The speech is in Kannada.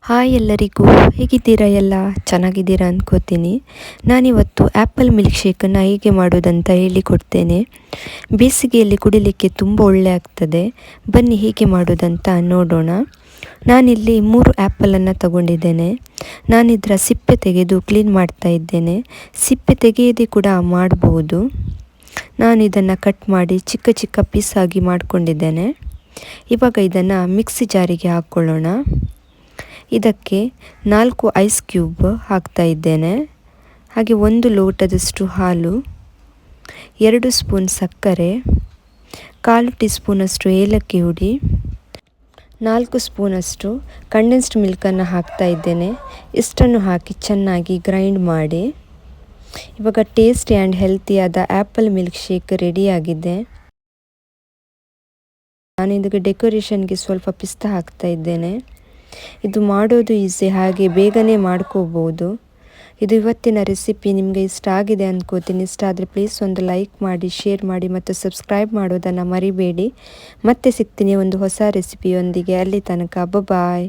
ಹಾಯ್ ಎಲ್ಲರಿಗೂ, ಹೇಗಿದ್ದೀರಾ? ಎಲ್ಲ ಚೆನ್ನಾಗಿದ್ದೀರಾ ಅಂದ್ಕೋತೀನಿ. ನಾನಿವತ್ತು ಆ್ಯಪಲ್ ಮಿಲ್ಕ್ ಶೇಕನ್ನು ಹೇಗೆ ಮಾಡೋದಂತ ಹೇಳಿಕೊಡ್ತೇನೆ. ಬೇಸಿಗೆಯಲ್ಲಿ ಕುಡಿಲಿಕ್ಕೆ ತುಂಬ ಒಳ್ಳೆ ಆಗ್ತದೆ. ಬನ್ನಿ ಹೇಗೆ ಮಾಡೋದಂತ ನೋಡೋಣ. ನಾನಿಲ್ಲಿ 3 ಆ್ಯಪಲನ್ನು ತಗೊಂಡಿದ್ದೇನೆ. ನಾನಿದರ ಸಿಪ್ಪೆ ತೆಗೆದು ಕ್ಲೀನ್ ಮಾಡ್ತಾ ಇದ್ದೇನೆ. ಸಿಪ್ಪೆ ತೆಗೆಯದೆ ಕೂಡ ಮಾಡಬಹುದು. ನಾನು ಇದನ್ನು ಕಟ್ ಮಾಡಿ ಚಿಕ್ಕ ಚಿಕ್ಕ ಪೀಸಾಗಿ ಮಾಡಿಕೊಂಡಿದ್ದೇನೆ. ಇವಾಗ ಇದನ್ನು ಮಿಕ್ಸಿ ಜಾರಿಗೆ ಹಾಕ್ಕೊಳ್ಳೋಣ. ಇದಕ್ಕೆ 4 ಐಸ್ ಕ್ಯೂಬ್ ಹಾಕ್ತಾ ಇದ್ದೇನೆ. ಹಾಗೆ 1 ಲೋಟದಷ್ಟು ಹಾಲು, 2 ಸ್ಪೂನ್ ಸಕ್ಕರೆ, 1/4 ಟೀ ಸ್ಪೂನಷ್ಟು ಏಲಕ್ಕಿ ಹುಡಿ, 4 ಸ್ಪೂನಷ್ಟು ಕಂಡೆನ್ಸ್ಡ್ ಮಿಲ್ಕನ್ನು ಹಾಕ್ತಾ ಇದ್ದೇನೆ. ಇಷ್ಟನ್ನು ಹಾಕಿ ಚೆನ್ನಾಗಿ ಗ್ರೈಂಡ್ ಮಾಡಿ. ಇವಾಗ ಟೇಸ್ಟಿ ಆ್ಯಂಡ್ ಹೆಲ್ತಿಯಾದ ಆ್ಯಪಲ್ ಮಿಲ್ಕ್ ಶೇಕ್ ರೆಡಿಯಾಗಿದೆ. ನಾನು ಇದಕ್ಕೆ ಡೆಕೋರೇಷನ್ಗೆ ಸ್ವಲ್ಪ ಪಿಸ್ತಾ ಹಾಕ್ತಾ ಇದ್ದೇನೆ. ಇದು ಮಾಡೋದು ಈಸಿ, ಹಾಗೆ ಬೇಗನೆ ಮಾಡ್ಕೋಬೋದು. ಇದು ಇವತ್ತಿನ ರೆಸಿಪಿ ನಿಮಗೆ ಇಷ್ಟ ಆಗಿದೆ ಅಂದ್ಕೋತೀನಿ. ಇಷ್ಟ ಆದರೆ ಪ್ಲೀಸ್ ಒಂದು ಲೈಕ್ ಮಾಡಿ, ಶೇರ್ ಮಾಡಿ ಮತ್ತು ಸಬ್ಸ್ಕ್ರೈಬ್ ಮಾಡೋದನ್ನು ಮರಿಬೇಡಿ. ಮತ್ತೆ ಸಿಗ್ತೀನಿ ಒಂದು ಹೊಸ ರೆಸಿಪಿಯೊಂದಿಗೆ. ಅಲ್ಲಿ ತನಕ ಬಾಯ್.